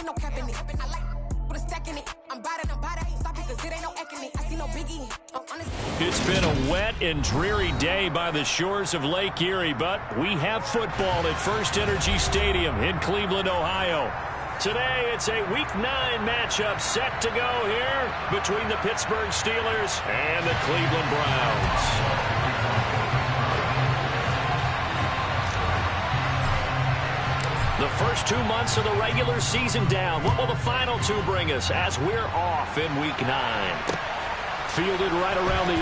ain't no cap in it. I like with a stack in it. I'm about it. Stop it, cause it ain't no acting it. I see no biggie. It's been a wet and dreary day by the shores of Lake Erie, but we have football at First Energy Stadium in Cleveland, Ohio. Today, it's a Week 9 matchup set to go here between the Pittsburgh Steelers and the Cleveland Browns. The first 2 months of the regular season down. What will the final 2 bring us as we're off in Week 9? Fielded right around the 8.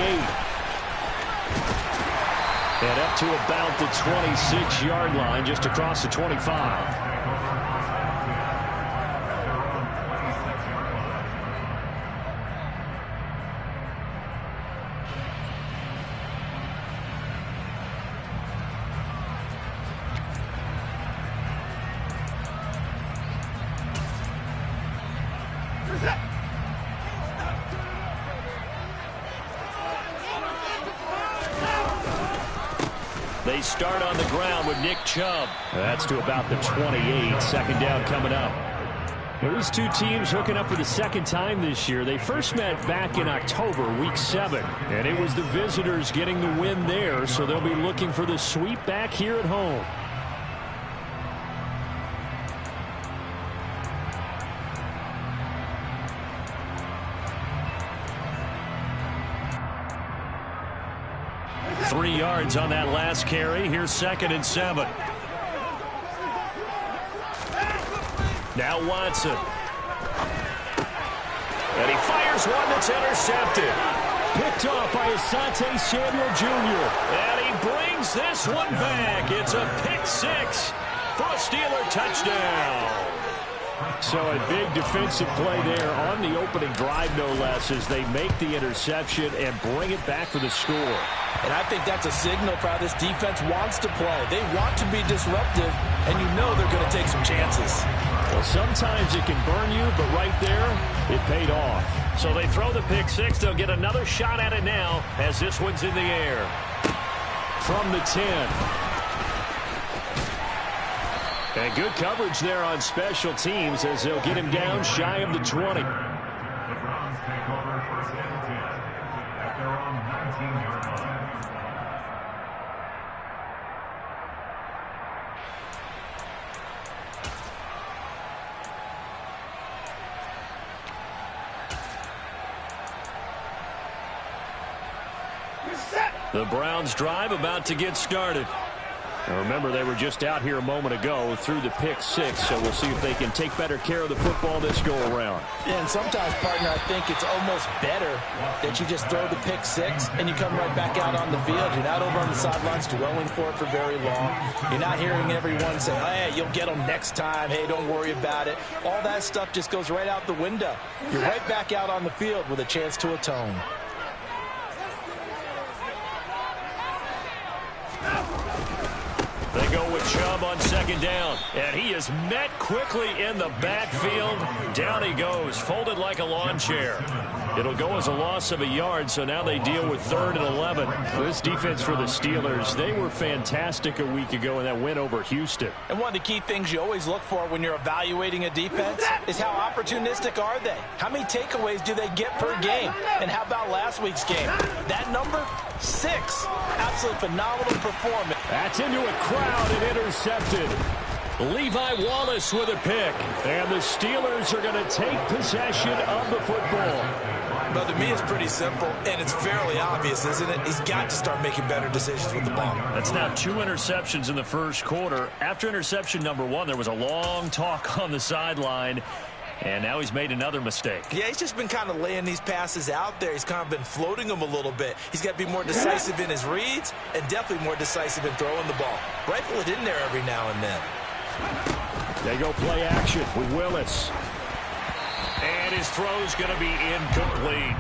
And up to about the 26-yard line, just across the 25. They start on the ground with Nick Chubb. That's to about the 28. Second down coming up. These two teams hooking up for the second time this year. They first met back in October, Week 7. And it was the visitors getting the win there, so they'll be looking for the sweep back here at home. Three yards on that last carry. Here's 2nd and 7. Now Watson. And he fires one that's intercepted. Picked off by Asante Samuel Jr. And he brings this one back. It's a pick 6 for a Steeler touchdown. So a big defensive play there on the opening drive, no less, as they make the interception and bring it back for the score. And I think that's a signal for how this defense wants to play. They want to be disruptive, and you know they're going to take some chances. Well, sometimes it can burn you, but right there, it paid off. So they throw the pick 6. They'll get another shot at it now as this one's in the air. From the 10. And good coverage there on special teams as they'll get him down shy of the 20. The Browns drive about to get started. And remember, they were just out here a moment ago through the pick 6, so we'll see if they can take better care of the football this go-around. Yeah, and sometimes, partner, I think it's almost better that you just throw the pick 6 and you come right back out on the field. You're not over on the sidelines dwelling for it for very long. You're not hearing everyone say, hey, you'll get them next time. Hey, don't worry about it. All that stuff just goes right out the window. You're right back out on the field with a chance to atone. They go with Chubb on 2nd down, and he is met quickly in the backfield. Down he goes, folded like a lawn chair. It'll go as a loss of a yard, so now they deal with 3rd and 11. This defense for the Steelers, they were fantastic a week ago in that win over Houston. And one of the key things you always look for when you're evaluating a defense is how opportunistic are they? How many takeaways do they get per game? And how about last week's game? That number? 6. Absolutely phenomenal performance. That's into a crowd and intercepted. Levi Wallace with a pick. And the Steelers are going to take possession of the football. But to me, it's pretty simple, and it's fairly obvious, isn't it? He's got to start making better decisions with the ball. That's now 2 interceptions in the first quarter. After interception number 1, there was a long talk on the sideline. And now he's made another mistake. Yeah, he's just been kind of laying these passes out there. He's kind of been floating them a little bit. He's got to be more decisive in his reads and definitely more decisive in throwing the ball. Rifle it in there every now and then. They go play action with Willis. And his throw's going to be incomplete.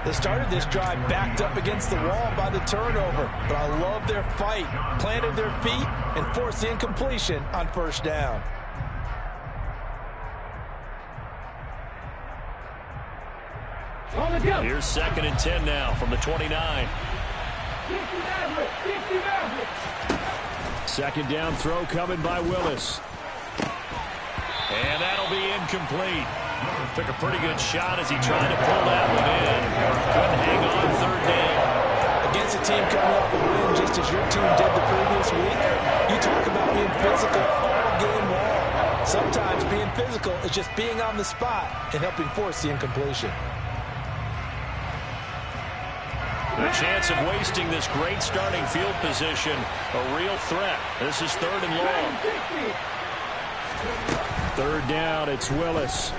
They started this drive backed up against the wall by the turnover. But I love their fight. Planted their feet and forced the incompletion on 1st down. Here's 2nd and 10 now from the 29. 2nd down throw coming by Willis. And that'll be incomplete. Took a pretty good shot as he tried to pull that one in. Couldn't hang on third down. Against a team coming up with a win just as your team did the previous week, you talk about being physical all game long. Sometimes being physical is just being on the spot and helping force the incompletion. The chance of wasting this great starting field position, a real threat. This is 3rd and long. 3rd down, it's Willis.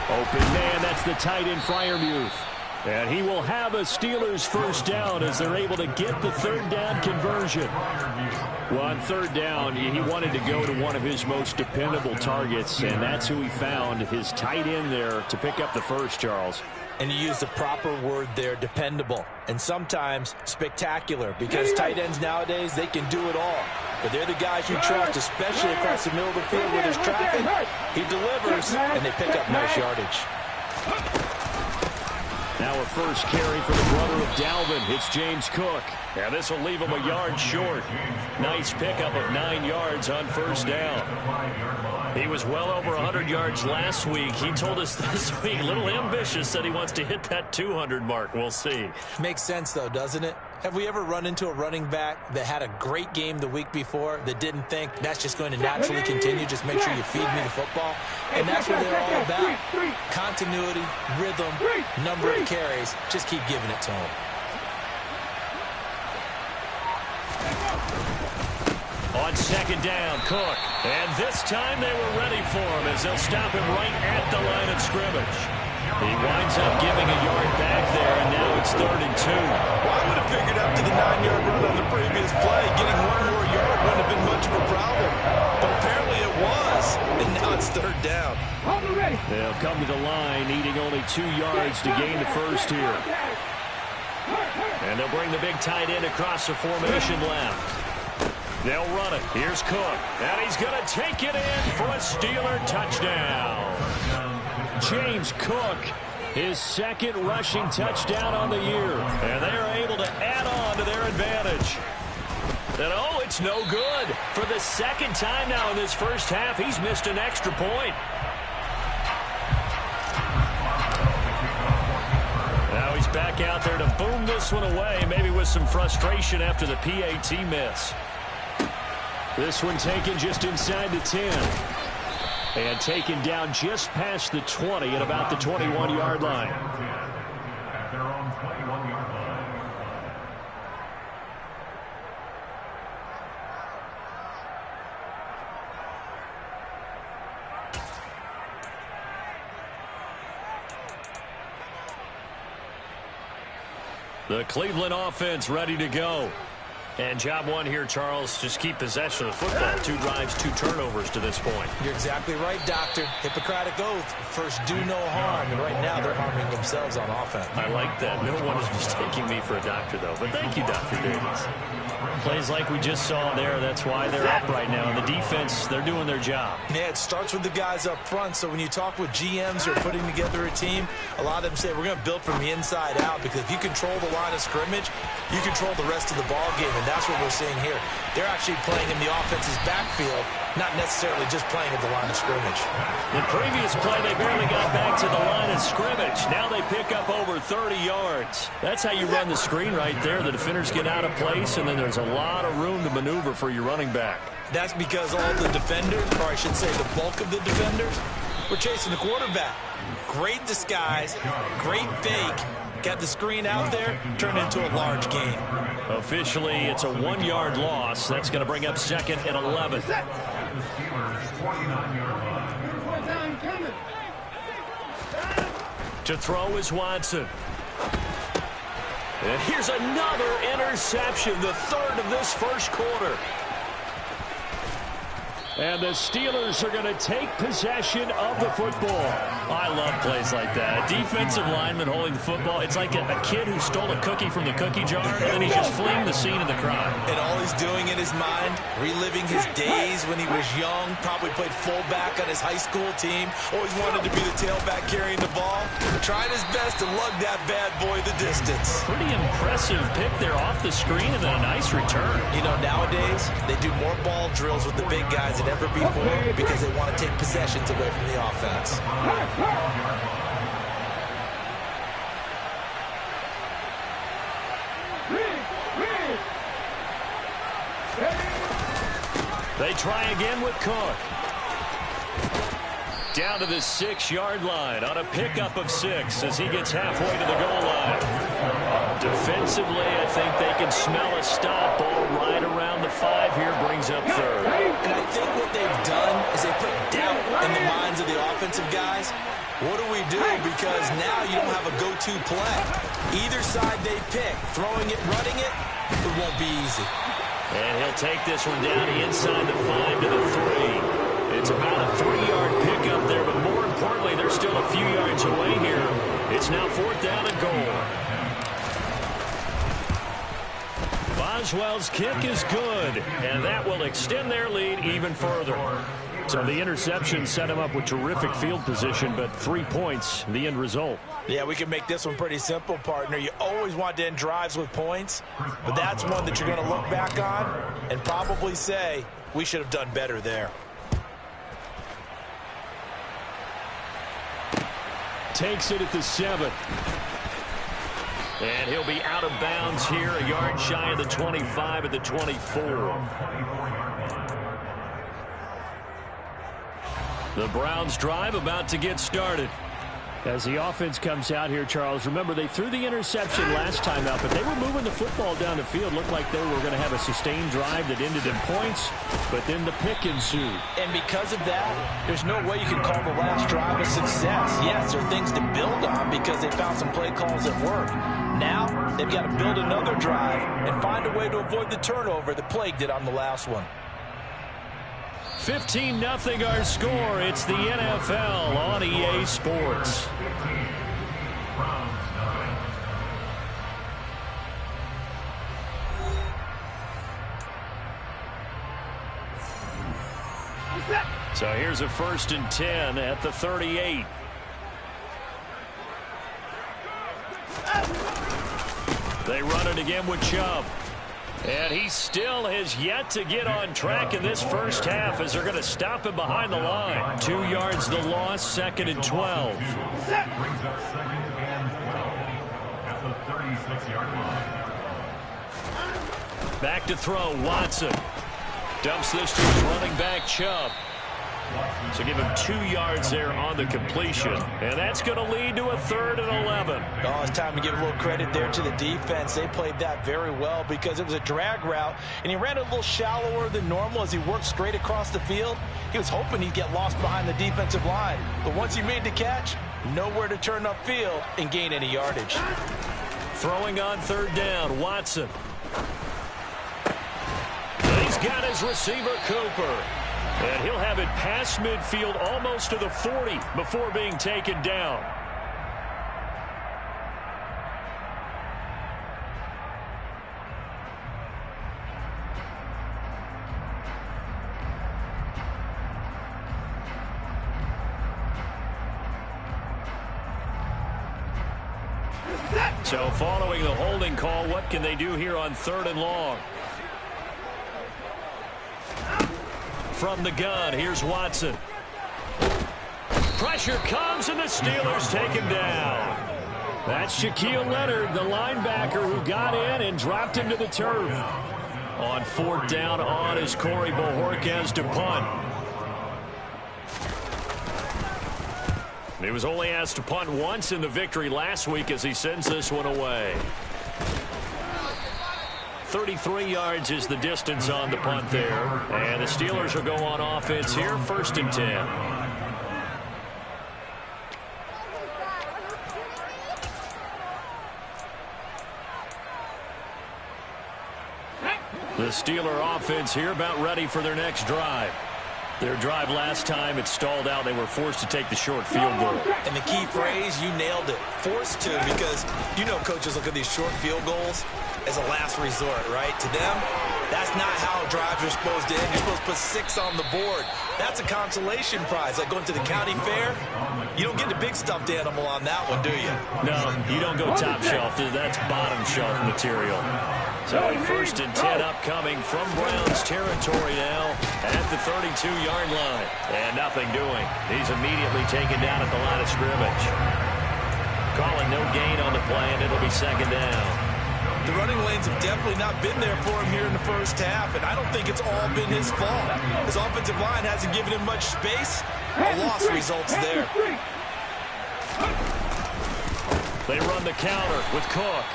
Open man, that's the tight end Freiermuth. And he will have a Steelers first down as they're able to get the 3rd down conversion. Well, on 3rd down, he wanted to go to one of his most dependable targets, and that's who he found, his tight end there, to pick up the first, Charles. And you use the proper word there, dependable, and sometimes spectacular, because tight ends nowadays, they can do it all. But they're the guys you trust, especially across the middle of the field where there's traffic. He delivers, and they pick up nice yardage. Now a first carry for the brother of Dalvin. It's James Cook. Now this will leave him a yard short. Nice pickup of 9 yards on first down. He was well over 100 yards last week. He told us this week, a little ambitious, said he wants to hit that 200 mark. We'll see. Makes sense, though, doesn't it? Have we ever run into a running back that had a great game the week before that didn't think that's just going to naturally continue? Just make sure you feed me the football. And that's what they're all about. Continuity, rhythm, number of carries. Just keep giving it to him. On 2nd down, Cook. And this time they were ready for him as they'll stop him right at the line of scrimmage. He winds up giving a yard back there, and now it's 3rd and 2. Well, I would have figured after the 9-yard run on the previous play, getting 1 more yard wouldn't have been much of a problem. But apparently it was, and now it's 3rd down. They'll come to the line, needing only 2 yards to gain the first here. And they'll bring the big tight end across the formation left. They'll run it. Here's Cook. And he's going to take it in for a Steeler touchdown. James Cook, his 2nd rushing touchdown on the year. And they are able to add on to their advantage. And oh, it's no good. For the 2nd time now in this first half, he's missed an extra point. Now he's back out there to boom this one away, maybe with some frustration after the PAT miss. This one taken just inside the 10. And taken down just past the 20 at about the 21-yard line. The Cleveland offense ready to go. And job one here, Charles, just keep possession of the football. 2 drives, 2 turnovers to this point. You're exactly right, Doctor. Hippocratic oath. First, do no harm. And right now, they're harming themselves on offense. I like that. No one is mistaking me for a doctor, though. But thank you, Dr. Davis. Plays like we just saw there. That's why they're up right now. And the defense, they're doing their job. Yeah, it starts with the guys up front. So when you talk with GMs who are putting together a team, a lot of them say we're going to build from the inside out, because if you control the line of scrimmage, you control the rest of the ball game. And that's what we're seeing here. They're actually playing in the offense's backfield, not necessarily just playing at the line of scrimmage. The previous play, they barely got back to the line of scrimmage. Now they pick up over 30 yards. That's how you run the screen right there. The defenders get out of place, and then there's a lot of room to maneuver for your running back. That's because all the defenders, or I should say the bulk of the defenders, were chasing the quarterback. Great disguise, great fake. Got the screen out there, turned into a large gain. Officially, it's a 1-yard loss. That's going to bring up 2nd and 11. To throw is Watson. And here's another interception, the 3rd of this first quarter. And the Steelers are going to take possession of the football. I love plays like that. A defensive lineman holding the football. It's like a kid who stole a cookie from the cookie jar, and then he's just fleeing the scene of the crime. And all he's doing in his mind, reliving his days when he was young, probably played fullback on his high school team, always wanted to be the tailback carrying the ball, trying his best to lug that bad boy the distance. Pretty impressive pick there off the screen, and then a nice return. You know, nowadays, they do more ball drills with the big guys than ever before because they want to take possessions away from the offense. They try again with Cook. Down to the 6-yard line on a pickup of 6 as he gets halfway to the goal line. Defensively, I think they can smell a stop. Ball right around the 5 here, brings up third. And I think what they've done is they put doubt in the minds of the offensive guys. What do we do? Because now you don't have a go-to play. Either side they pick, throwing it, running it, it won't be easy. And he'll take this one down inside the 5 to the 3. It's about a 3-yard pickup there, but more importantly, they're still a few yards away here. It's now 4th down and goal. Boswell's kick is good, and that will extend their lead even further. So the interception set him up with terrific field position, but 3 points, the end result. Yeah, we can make this one pretty simple, partner. You always want to end drives with points, but that's one that you're going to look back on and probably say, we should have done better there. Takes it at the 7. And he'll be out of bounds here, a yard shy of the 25 at the 24. The Browns drive about to get started. As the offense comes out here, Charles, remember they threw the interception last time out, but they were moving the football down the field. Looked like they were going to have a sustained drive that ended in points, but then the pick ensued. And because of that, there's no way you can call the last drive a success. Yes, there are things to build on because they found some play calls that work. Now, they've got to build another drive and find a way to avoid the turnover that plagued it on the last one. 15-0 our score. It's the NFL on EA Sports. So here's a 1st and 10 at the 38. They run it again with Chubb. And he still has yet to get on track in this first half as they're going to stop him behind the line. 2 yards the loss, 2nd and 12. Back to throw, Watson. Dumps this to his running back, Chubb. So give him 2 yards there on the completion. And that's going to lead to a 3rd and 11. Oh, it's time to give a little credit there to the defense. They played that very well because it was a drag route, and he ran a little shallower than normal as he worked straight across the field. He was hoping he'd get lost behind the defensive line. But once he made the catch, nowhere to turn upfield and gain any yardage. Throwing on 3rd down, Watson. And he's got his receiver, Cooper. And he'll have it past midfield almost to the 40 before being taken down. So following the holding call, what can they do here on 3rd and long? From the gun, here's Watson. Pressure comes, and the Steelers take him down. That's Shaquille Leonard, the linebacker who got in and dropped him to the turf. On 4th down on is Corey Bojorquez to punt. He was only asked to punt once in the victory last week as he sends this one away. 33 yards is the distance on the punt there. And the Steelers will go on offense here, 1st and 10. The Steeler offense here about ready for their next drive. Their drive last time, it stalled out. They were forced to take the short field goal. And the key phrase, you nailed it. Forced to, because you know coaches look at these short field goals as a last resort, right? To them, that's not how drives are supposed to end. You're supposed to put 6 on the board. That's a consolation prize. Like going to the county fair, you don't get the big stuffed animal on that one, do you? No, you don't go top shelf. That's bottom shelf material. So a 1st and 10 upcoming from Browns territory now at the 32-yard line. And nothing doing. He's immediately taken down at the line of scrimmage. Calling no gain on the play, and it'll be 2nd down. The running lanes have definitely not been there for him here in the first half, and I don't think it's all been his fault. His offensive line hasn't given him much space. A loss results there. They run the counter with Cook.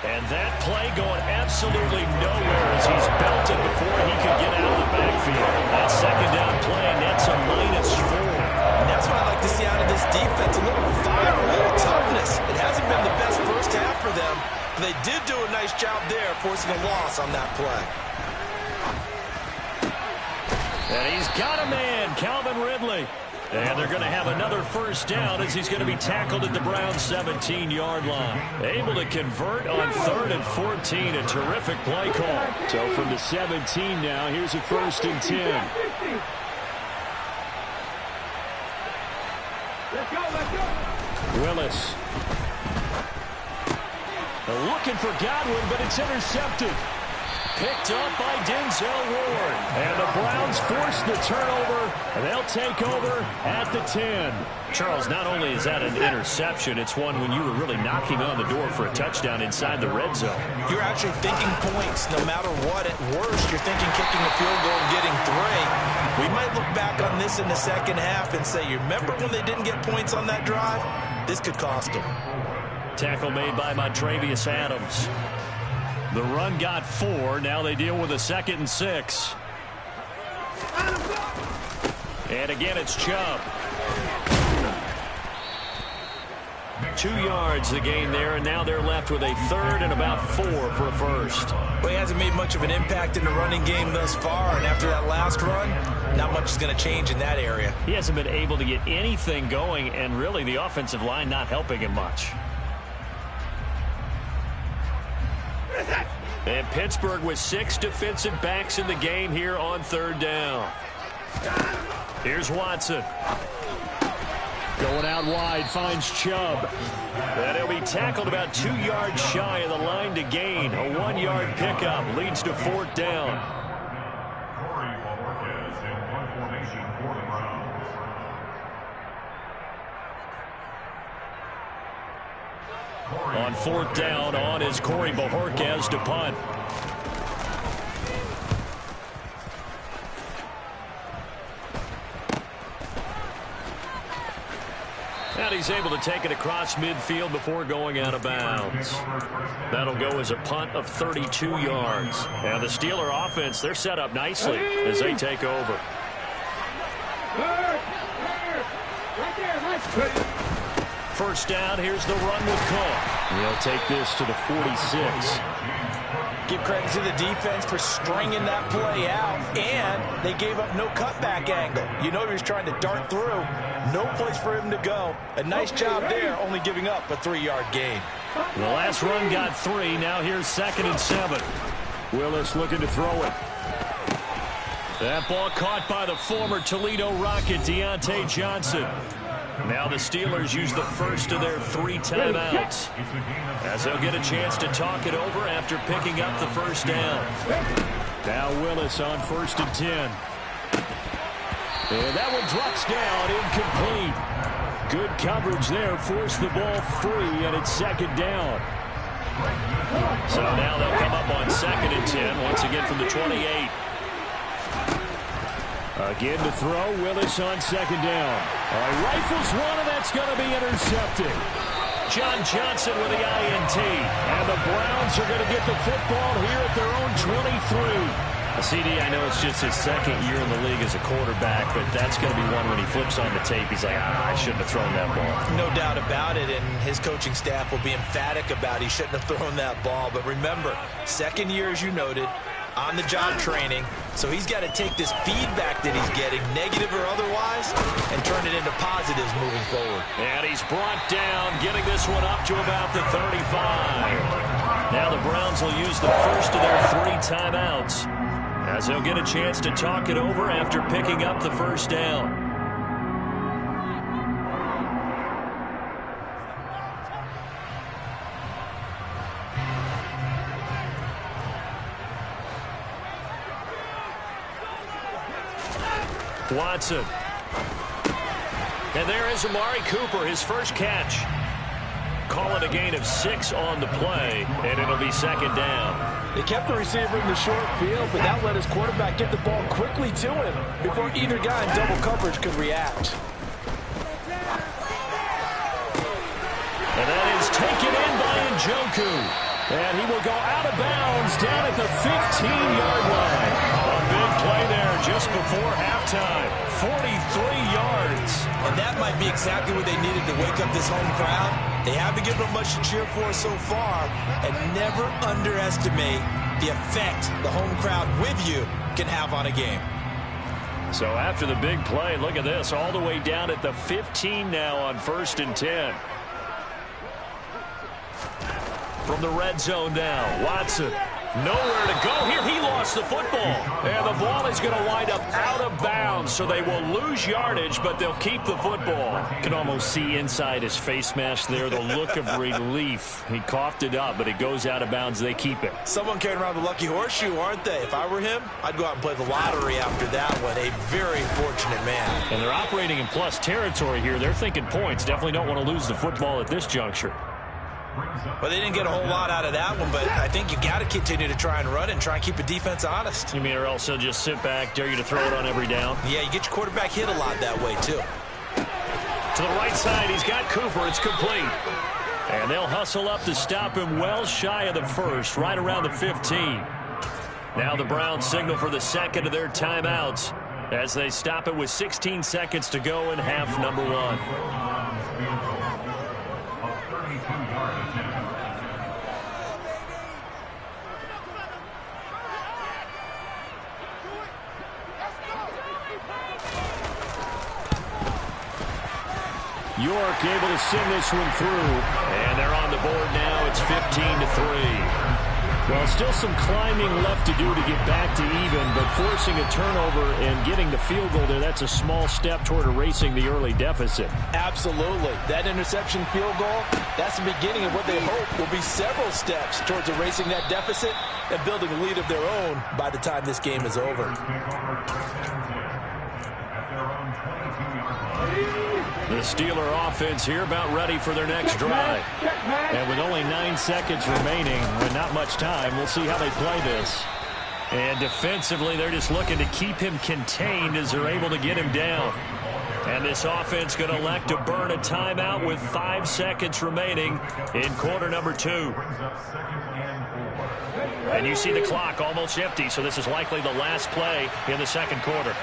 And that play going absolutely nowhere as he's belted before he could get out of the backfield. That 2nd down play nets a -4. And that's what I like to see out of this defense. A little fire, a little toughness. It hasn't been the best first half for them, but they did do a nice job there, forcing a loss on that play. And he's got a man, Calvin Ridley. And they're going to have another 1st down as he's going to be tackled at the Browns' 17-yard line. Able to convert on 3rd and 14. A terrific play call. So from the 17 now, here's a 1st and 10. Willis. They're looking for Godwin, but it's intercepted. Picked up by Denzel Ward. And the Browns force the turnover, and they'll take over at the 10. Charles, not only is that an interception, it's one when you were really knocking on the door for a touchdown inside the red zone. You're actually thinking points no matter what. At worst, you're thinking kicking a field goal and getting 3. We might look back on this in the second half and say, you remember when they didn't get points on that drive? This could cost them. Tackle made by Montravius Adams. The run got 4. Now they deal with a 2nd and 6. And again, it's Chubb. 2 yards the gain there, and now they're left with a 3rd and about 4 for a 1st. Well, he hasn't made much of an impact in the running game thus far, and after that last run, not much is going to change in that area. He hasn't been able to get anything going, and really the offensive line not helping him much. And Pittsburgh with 6 defensive backs in the game here on 3rd down. Here's Watson. Going out wide, finds Chubb. And he'll be tackled about 2 yards shy of the line to gain. A 1-yard pickup leads to 4th down. On 4th down, on is Corey Bojorquez to punt. And he's able to take it across midfield before going out of bounds. That'll go as a punt of 32 yards. And the Steeler offense, they're set up nicely as they take over. First down, here's the run with Cook. He'll take this to the 46. Give credit to the defense for stringing that play out, and they gave up no cutback angle. You know he was trying to dart through. No place for him to go. A nice job there, only giving up a 3-yard gain. The last run got 3. Now here's 2nd and 7. Willis looking to throw it. That ball caught by the former Toledo Rocket, Deontay Johnson. Now the Steelers use the first of their 3 timeouts, as they'll get a chance to talk it over after picking up the 1st down. Now Willis on 1st and 10. And that one drops down, incomplete. Good coverage there, forced the ball free, and it's 2nd down. So now they'll come up on 2nd and 10, once again from the 28. Again to throw, Willis on 2nd down. Rifles one, and that's going to be intercepted. John Johnson with the INT. And the Browns are going to get the football here at their own 23. CD, I know it's just his 2nd year in the league as a quarterback, but that's going to be one when he flips on the tape. He's like, I shouldn't have thrown that ball. No doubt about it, and his coaching staff will be emphatic about he shouldn't have thrown that ball. But remember, 2nd year, as you noted, on-the-job training, so he's got to take this feedback that he's getting, negative or otherwise, and turn it into positives moving forward. And he's brought down, getting this one up to about the 35. Now the Browns will use the first of their 3 timeouts, as they'll get a chance to talk it over after picking up the 1st down. Watson. And there is Amari Cooper, his first catch. Call it a gain of 6 on the play, and it'll be second down. They kept the receiver in the short field, but that let his quarterback get the ball quickly to him before either guy in double coverage could react. And that is taken in by Njoku. And he will go out of bounds down at the 15-yard line. A big play there just before halftime. 43 yards. And that might be exactly what they needed to wake up this home crowd. They haven't given them much to cheer for so far. And never underestimate the effect the home crowd with you can have on a game. So after the big play, look at this. All the way down at the 15 now on 1st and 10. From the red zone now, Watson, nowhere to go here. He lost the football, and the ball is going to wind up out of bounds, so they will lose yardage, but they'll keep the football. You can almost see inside his face mask there the look of relief. He coughed it up, but it goes out of bounds. They keep it. Someone carrying around the lucky horseshoe, aren't they? If I were him, I'd go out and play the lottery after that one. A very fortunate man. And they're operating in plus territory here. They're thinking points. Definitely don't want to lose the football at this juncture. Well, they didn't get a whole lot out of that one, but I think you got to continue to try and run and try and keep the defense honest. You mean or else they'll just sit back, dare you to throw it on every down? Yeah, you get your quarterback hit a lot that way, too. To the right side, he's got Cooper. It's complete. And they'll hustle up to stop him well shy of the first, right around the 15. Now the Browns signal for the second of their timeouts as they stop it with 16 seconds to go in half number 1. York able to send this one through. And they're on the board now. It's 15-3. Well, still some climbing left to do to get back to even, but forcing a turnover and getting the field goal there, that's a small step toward erasing the early deficit. Absolutely. That interception field goal, that's the beginning of what they hope will be several steps towards erasing that deficit and building a lead of their own by the time this game is over. The Steeler offense here about ready for their next drive. And with only 9 seconds remaining, with not much time, we'll see how they play this. And defensively, they're just looking to keep him contained as they're able to get him down. And this offense going to elect to burn a timeout with 5 seconds remaining in quarter number 2. And you see the clock almost empty, so this is likely the last play in the second quarter.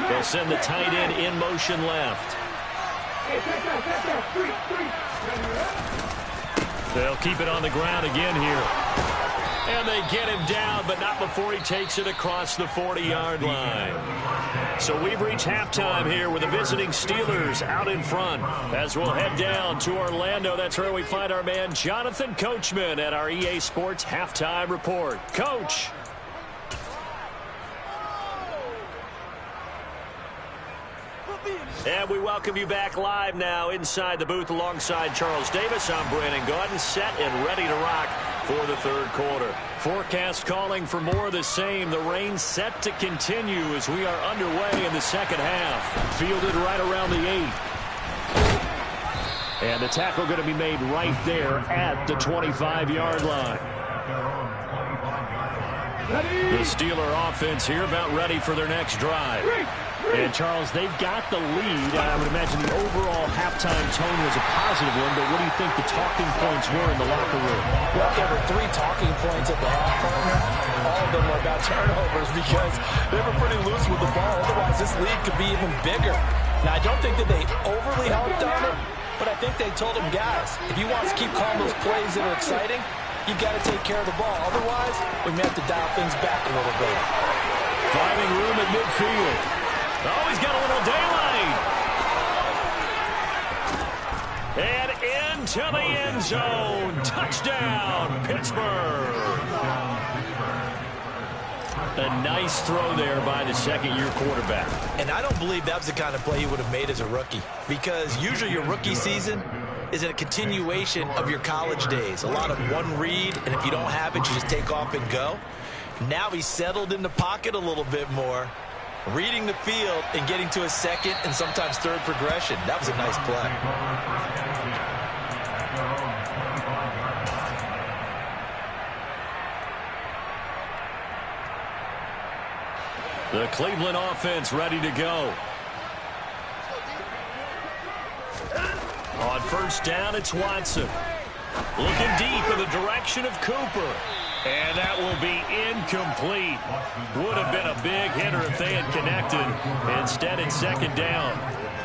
They'll send the tight end in motion left. They'll keep it on the ground again here. And they get him down, but not before he takes it across the 40-yard line. So we've reached halftime here with the visiting Steelers out in front. As we'll head down to Orlando, that's where we find our man Jonathan Coachman at our EA Sports Halftime Report. Coach. And we welcome you back live now inside the booth alongside Charles Davis. I'm Brandon Gaudin, set and ready to rock for the third quarter. Forecast calling for more of the same. The rain set to continue as we are underway in the second half. Fielded right around the 8. And the tackle going to be made right there at the 25-yard line. The Steeler offense here about ready for their next drive. And, Charles, they've got the lead. I would imagine the overall halftime tone was a positive one, but what do you think the talking points were in the locker room? Well, there were 3 talking points at the half, partner. All of them were about turnovers because they were pretty loose with the ball. Otherwise, this lead could be even bigger. Now, I don't think that they overly helped on it, but I think they told them, guys, if you want to keep calling those plays that are exciting, you've got to take care of the ball. Otherwise, we may have to dial things back a little bit. Finding room at midfield. Oh, he's got a little daylight. And into the end zone. Touchdown, Pittsburgh. A nice throw there by the second-year quarterback. And I don't believe that was the kind of play he would have made as a rookie, because usually your rookie season is a continuation of your college days. A lot of one read, and if you don't have it, you just take off and go. Now he's settled in the pocket a little bit more. reading the field and getting to a second and sometimes third progression. That was a nice play. The Cleveland offense ready to go. On first down, it's Watson. Looking deep in the direction of Cooper. And that will be incomplete. Would have been a big hitter if they had connected. Instead, it's second down.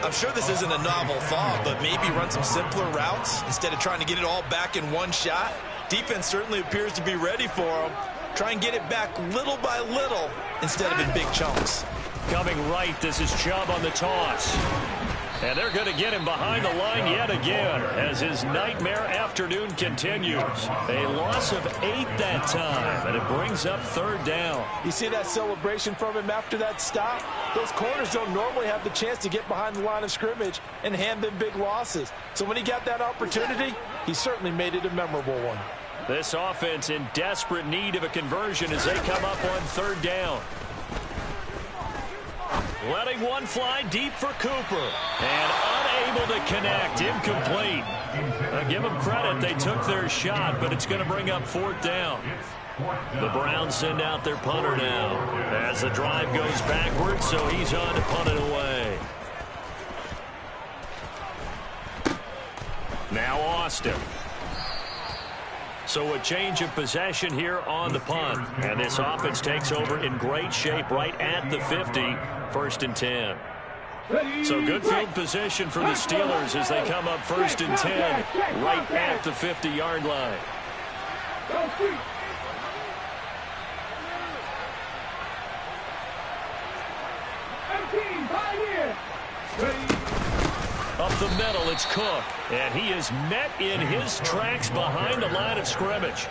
I'm sure this isn't a novel thought, but maybe run some simpler routes instead of trying to get it all back in one shot. Defense certainly appears to be ready for them. Try and get it back little by little instead of in big chunks. Coming right, this is Chubb on the toss. And they're going to get him behind the line yet again as his nightmare afternoon continues. A loss of 8 that time, and it brings up third down. You see that celebration from him after that stop? Those corners don't normally have the chance to get behind the line of scrimmage and hand them big losses. So when he got that opportunity, he certainly made it a memorable one. This offense in desperate need of a conversion as they come up on third down. Letting one fly deep for Cooper. And unable to connect. Incomplete. Give them credit. They took their shot, but it's going to bring up fourth down. The Browns send out their punter now as the drive goes backwards, so he's on to punt it away. Now Austin. So a change of possession here on the punt. And this offense takes over in great shape right at the 50. First and 10. So good field position for the Steelers as they come up first and 10 right at the 50-yard line. Up the middle, it's Cook. And he is met in his tracks behind the line of scrimmage.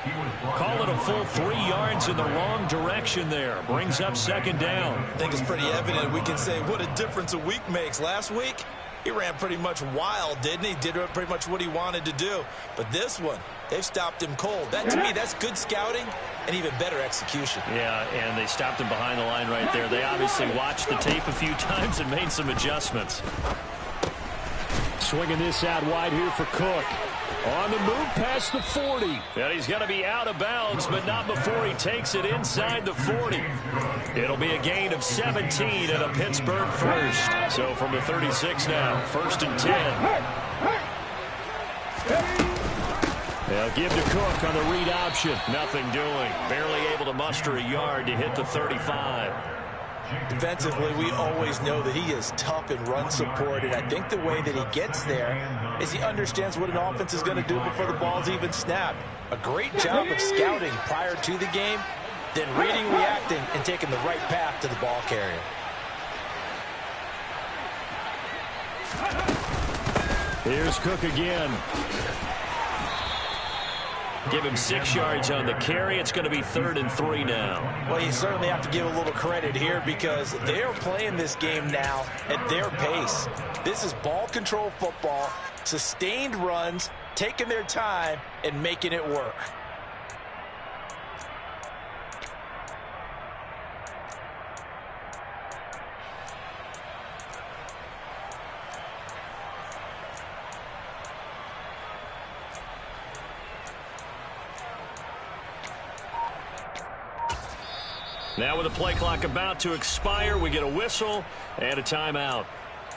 Call it a full 3 yards in the wrong direction there. Brings up second down. I think it's pretty evident. We can say what a difference a week makes. Last week, he ran pretty much wild, didn't he? Did pretty much what he wanted to do. But this one, they've stopped him cold. That, to me, that's good scouting and even better execution. Yeah, and they stopped him behind the line right there. They obviously watched the tape a few times and made some adjustments. Swinging this out wide here for Cook. On the move past the 40. And he's going to be out of bounds, but not before he takes it inside the 40. It'll be a gain of 17 and a Pittsburgh first. So from the 36 now, first and 10. They'll give to Cook on the read option. Nothing doing. Barely able to muster a yard to hit the 35. Defensively, we always know that he is tough in run support, and I think the way that he gets there is he understands what an offense is going to do before the ball's even snapped. A great job of scouting prior to the game, then reading, reacting, and taking the right path to the ball carrier. Here's Cook again. Give him 6 yards on the carry. It's going to be 3rd and 3 now. Well, you certainly have to give a little credit here because they are playing this game now at their pace. This is ball control football, sustained runs, taking their time, and making it work. Now with the play clock about to expire, we get a whistle and a timeout.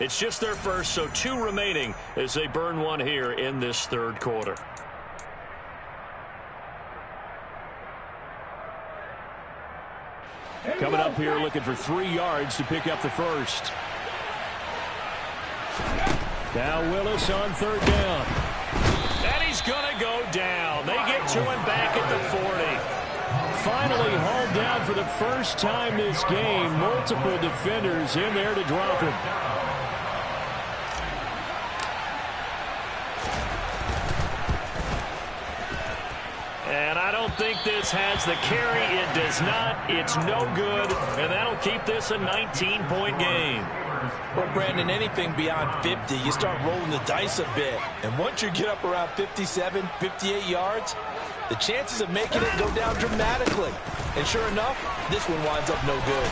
It's just their first, so 2 remaining as they burn one here in this 3rd quarter. Coming up here looking for 3 yards to pick up the first. Now Willis on 3rd down. And he's going to go down. They get to him back at the 40. Finally hauled down for the first time this game. Multiple defenders in there to drop him. And I don't think this has the carry. It does not. It's no good. And that'll keep this a 19-point game. Well, Brandon, anything beyond 50, you start rolling the dice a bit. And once you get up around 57, 58 yards, the chances of making it go down dramatically. And sure enough, this one winds up no good.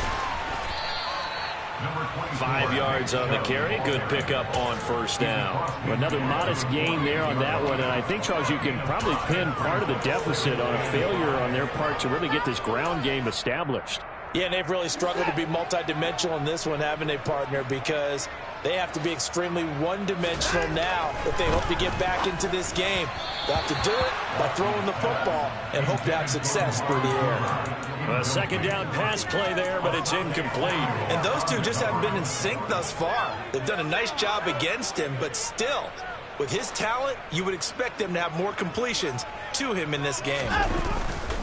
5 yards on the carry. Good pickup on first down. Another modest gain there on that one. And I think, Charles, you can probably pin part of the deficit on a failure on their part to really get this ground game established. Yeah, and they've really struggled to be multidimensional in this one, haven't they, partner? Because they have to be extremely one-dimensional now if they hope to get back into this game. They have to do it by throwing the football and hope to have success through the air. A second down pass play there, but it's incomplete. And those two just haven't been in sync thus far. They've done a nice job against him, but still, with his talent, you would expect them to have more completions to him in this game.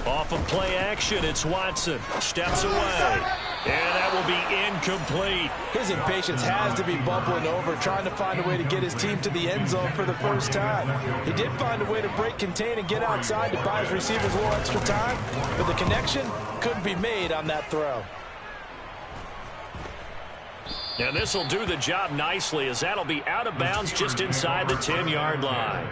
Off of play action, it's Watson. Steps away. And that will be incomplete. His impatience has to be bubbling over, trying to find a way to get his team to the end zone for the first time. He did find a way to break contain and get outside to buy his receivers a little extra time, but the connection couldn't be made on that throw. And this will do the job nicely, as that'll be out of bounds just inside the 10-yard line.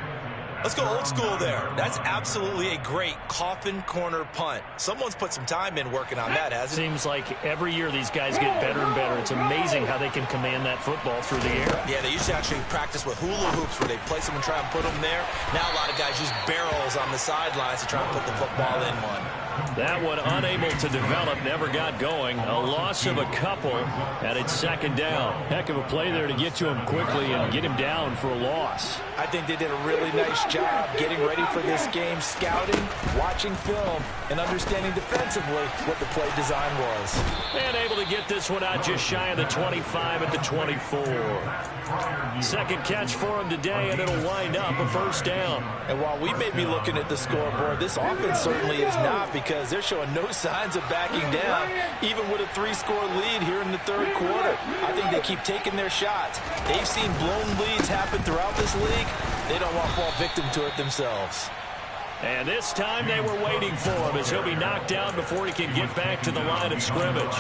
Let's go old school there. That's absolutely a great coffin corner punt. Someone's put some time in working on that, hasn't it? Seems like every year these guys get better and better. It's amazing how they can command that football through the air. Yeah, they used to actually practice with hula hoops where they place them and try and put them there. Now a lot of guys use barrels on the sidelines to try and put the football in one. That one unable to develop, never got going. A loss of a couple, and it's second down. Heck of a play there to get to him quickly and get him down for a loss. I think they did a really nice job getting ready for this game, scouting, watching film, and understanding defensively what the play design was. And able to get this one out just shy of the 25 at the 24. Second catch for him today, and it'll wind up a first down. And while we may be looking at the scoreboard, this offense certainly is not, because they're showing no signs of backing down, even with a 3-score lead here in the third quarter. I think they keep taking their shots. They've seen blown leads happen throughout this league. They don't want to fall victim to it themselves. And this time they were waiting for him, as he'll be knocked down before he can get back to the line of scrimmage.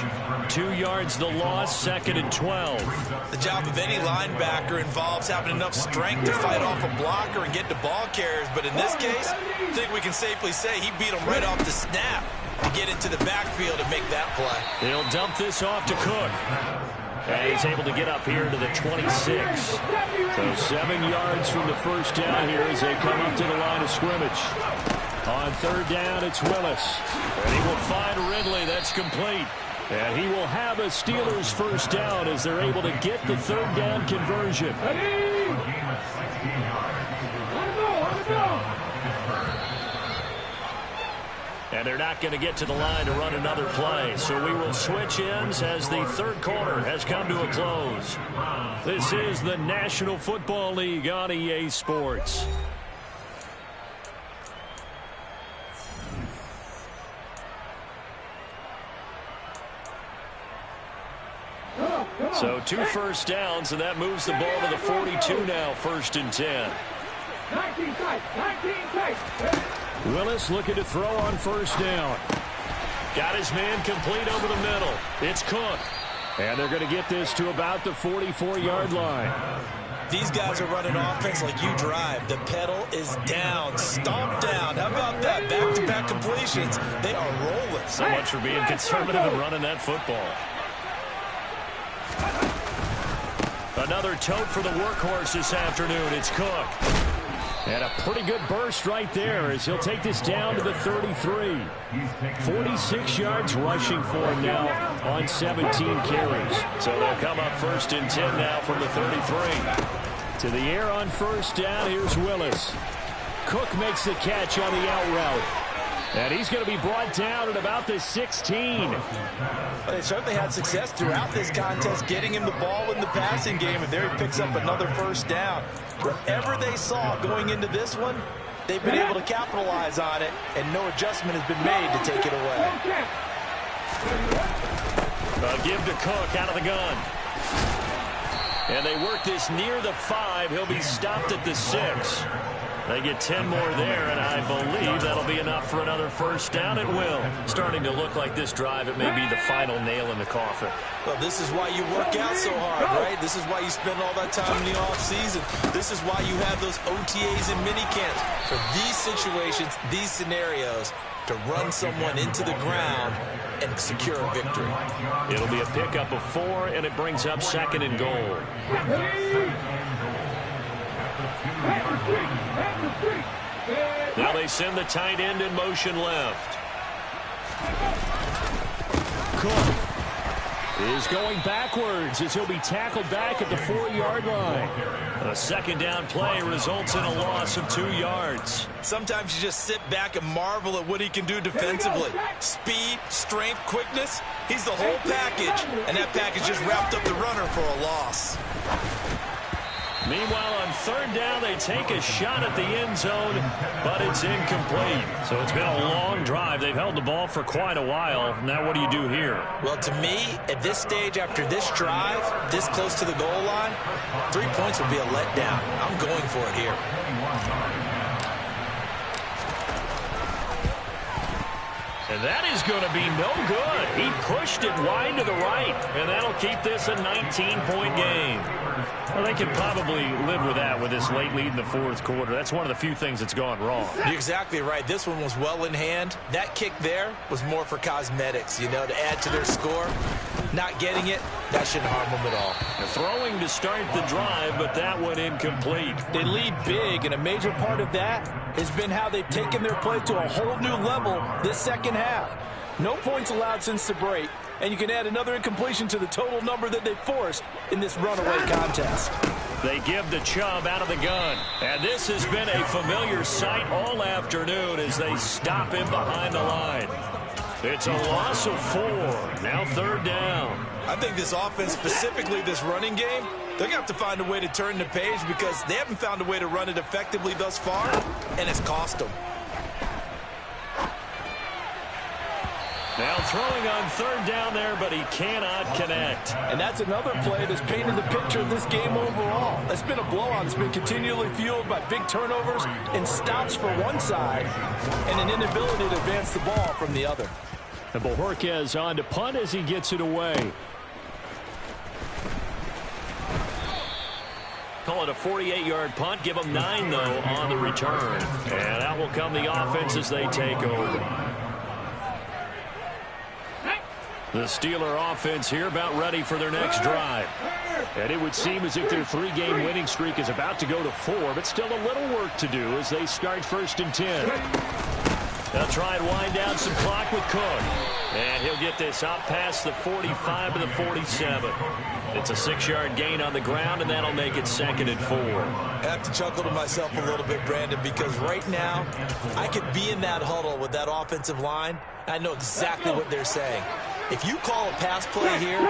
2 yards the loss, second and 12. The job of any linebacker involves having enough strength to fight off a blocker and get to ball carriers. But in this case, I think we can safely say he beat him right off the snap to get into the backfield and make that play. He'll dump this off to Cook. And he's able to get up here to the 26. So 7 yards from the first down here as they come up to the line of scrimmage. On third down, it's Willis. And he will find Ridley. That's complete. And he will have a Steelers first down as they're able to get the third down conversion. And they're not going to get to the line to run another play. So we will switch ends as the third quarter has come to a close. This is the National Football League on EA Sports. So 2 first downs, and that moves the ball to the 42 now, first and 10. 19 tight. Willis looking to throw on first down. Got his man complete over the middle. It's Cook. And they're going to get this to about the 44-yard line. These guys are running offense like you drive. The pedal is down, stomp down. How about that? Back-to-back completions. They are rolling. So much for being conservative and running that football. Another tote for the workhorse this afternoon. It's Cook. And a pretty good burst right there as he'll take this down to the 33. 46 yards rushing for him now on 17 carries. So they'll come up first and 10 now from the 33. To the air on first down, here's Willis. Cook makes the catch on the out route. And he's going to be brought down at about the 16. Well, they certainly had success throughout this contest getting him the ball in the passing game, and there he picks up another first down. Whatever they saw going into this one, they've been able to capitalize on it, and no adjustment has been made to take it away. A give to Cook out of the gun. And they work this near the 5. He'll be stopped at the 6. They get 10 more there, and I believe that'll be enough for another first down. It will. Starting to look like this drive, it may be the final nail in the coffin. Well, this is why you work out so hard, right? This is why you spend all that time in the offseason. This is why you have those OTAs and minicamps. For these situations, these scenarios, to run someone into the ground and secure a victory. It'll be a pickup of 4, and it brings up 2nd and goal. Now they send the tight end in motion left. Cook is going backwards as he'll be tackled back at the 4-yard line. A 2nd down play results in a loss of 2 yards. Sometimes you just sit back and marvel at what he can do defensively. Speed, strength, quickness, he's the whole package. And that package just wrapped up the runner for a loss. Meanwhile, on 3rd down, they take a shot at the end zone, but it's incomplete. So it's been a long drive. They've held the ball for quite a while. Now what do you do here? Well, to me, at this stage, after this drive, this close to the goal line, 3 points would be a letdown. I'm going for it here. And that is going to be no good. He pushed it wide to the right, and that'll keep this a 19-point game. Well, they can probably live with that with this late lead in the 4th quarter. That's one of the few things that's gone wrong. You're exactly right. This one was well in hand. That kick there was more for cosmetics, you know, to add to their score. Not getting it, that shouldn't harm them at all. They're throwing to start the drive, but that one incomplete. They lead big, and a major part of that has been how they've taken their play to a whole new level this second half. No points allowed since the break, and you can add another incompletion to the total number that they forced in this runaway contest. They give the Chubb out of the gun. And this has been a familiar sight all afternoon as they stop him behind the line. It's a loss of 4. Now 3rd down. I think this offense, specifically this running game, they're going to have to find a way to turn the page because they haven't found a way to run it effectively thus far, and it's cost them. Now throwing on 3rd down there, but he cannot connect. And that's another play that's painted the picture of this game overall. It's been a blowout. It's been continually fueled by big turnovers and stops for one side and an inability to advance the ball from the other. And Bojorquez on to punt as he gets it away. Call it a 48-yard punt. Give them 9, though, on the return. And out will come the offense as they take over. The Steeler offense here about ready for their next drive. And it would seem as if their 3-game winning streak is about to go to 4, but still a little work to do as they start 1st and 10. They'll try and wind down some clock with Cook. And he'll get this out past the 45 to the 47. It's a 6-yard gain on the ground, and that'll make it 2nd and 4. I have to chuckle to myself a little bit, Brandon, because right now I could be in that huddle with that offensive line. I know exactly what they're saying. If you call a pass play here,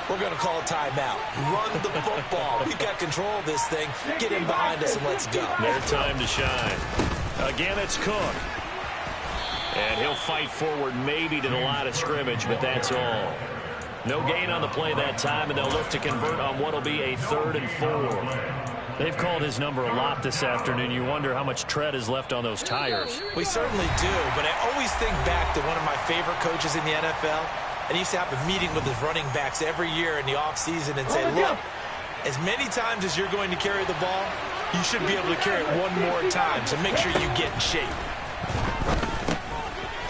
we're going to call a timeout. Run the football. We've got control of this thing. Get him behind us and let's go. Their time to shine. Again, it's Cook. And he'll fight forward maybe to the line of scrimmage, but that's all. No gain on the play that time, and they'll look to convert on what will be a 3rd and 4. They've called his number a lot this afternoon. You wonder how much tread is left on those tires. We certainly do, but I always think back to one of my favorite coaches in the NFL. And he used to have a meeting with his running backs every year in the offseason and say, look, as many times as you're going to carry the ball, you should be able to carry it one more time, so make sure you get in shape.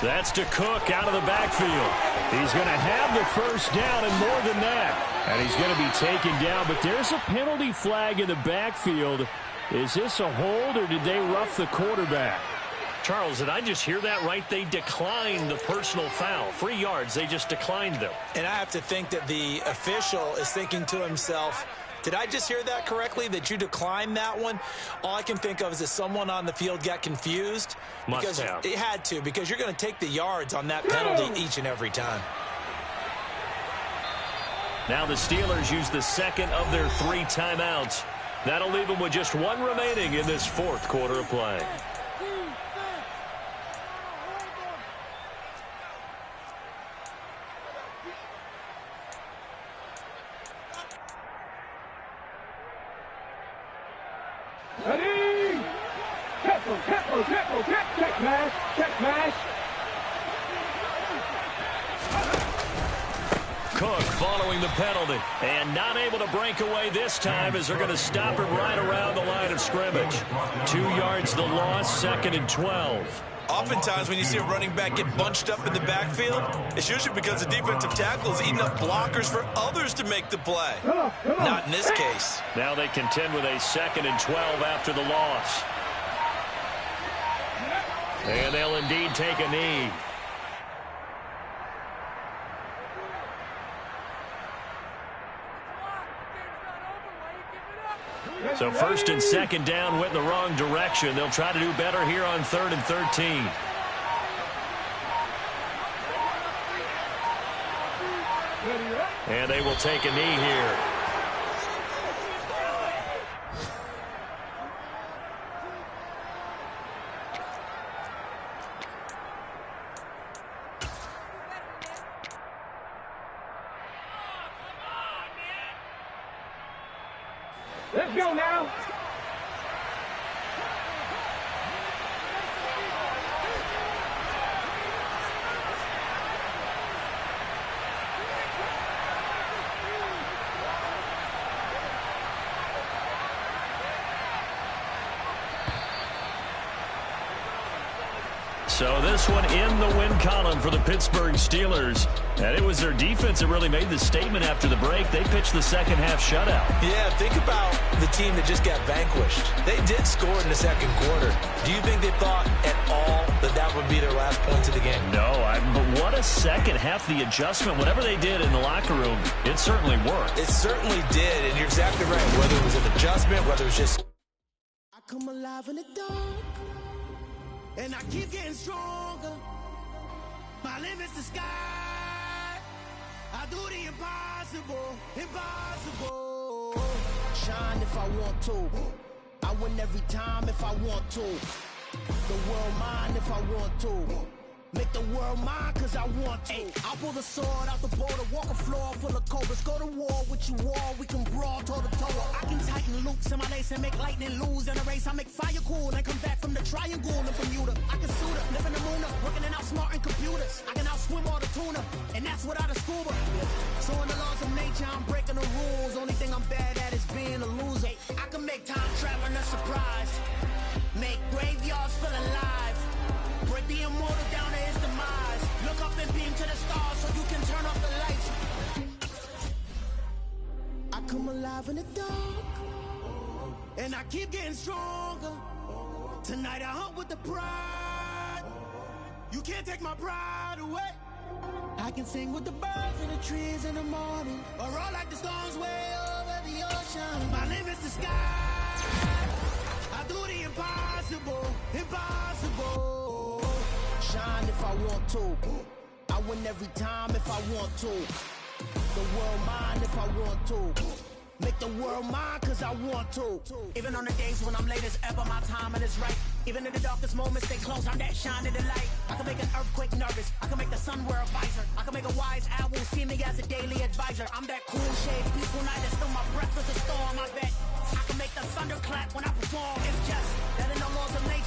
That's to Cook out of the backfield. He's going to have the 1st down and more than that. And he's going to be taken down, but there's a penalty flag in the backfield. Is this a hold, or did they rough the quarterback? Charles, did I just hear that right? They declined the personal foul. 3 yards, they just declined them. And I have to think that the official is thinking to himself, did I just hear that correctly, that you declined that one? All I can think of is that someone on the field got confused. Must have. It had to, because you're going to take the yards on that penalty each and every time. Now the Steelers use the 2nd of their 3 timeouts. That'll leave them with just 1 remaining in this 4th quarter of play. Ready, set. Check mash. Check mash. Cook following the penalty. And not able to break away this time as they're going to stop it right around the line of scrimmage. 2 yards the loss, 2nd and 12. Oftentimes when you see a running back get bunched up in the backfield, it's usually because the defensive tackle is eating up blockers for others to make the play. Not in this case. Now they contend with a 2nd and 12 after the loss. And they'll indeed take a knee. So 1st and 2nd down went in the wrong direction. They'll try to do better here on 3rd and 13. And they will take a knee here. Let's go now. So this one in the win column for the Pittsburgh Steelers. And it was their defense that really made the statement after the break. They pitched the second half shutout. Yeah, think about the team that just got vanquished. They did score in the 2nd quarter. Do you think they thought at all that that would be their last points of the game? No, but what a second half. The adjustment, whatever they did in the locker room, it certainly worked. It certainly did, and you're exactly right. Whether it was an adjustment, whether it was just... I come alive in the dark, and I keep getting stronger. My limit's the sky. I do the impossible, impossible. Shine if I want to. I win every time if I want to. The world mine if I want to. Make the world mine cause I want to. I'll pull the sword out the border, walk a floor full of cobras. Go to war with you all, we can brawl toe to toe. I can tighten loops in my lace and make lightning lose in a race. I make fire cool and come back from the triangle in Bermuda. I can suit up, live in the moon up, working and outsmarting computers. I can outswim all the tuna, and that's without a scuba. So in the laws of nature, I'm breaking the rules. Only thing I'm bad at is being a loser. I can make time traveling a surprise. Make graveyards feel alive. Break the immortal down to his demise. Look up and beam to the stars so you can turn off the lights. I come alive in the dark, and I keep getting stronger. Tonight I hunt with the pride. You can't take my pride away. I can sing with the birds and the trees in the morning, or roll like the storms way over the ocean. My limit's the sky. I do the impossible, impossible. Shine if I want to. I win every time if I want to. The world mine if I want to. Make the world mine cause I want to. Even on the days when I'm late as ever, my timing is right. Even in the darkest moments, stay close, I'm that shining the light. I can make an earthquake nervous. I can make the sun wear a visor. I can make a wise owl see me as a daily advisor. I'm that cool shade, peaceful night, and still my breath is a storm, I bet. I can make the thunder clap when I perform. It's just that in the laws of nature,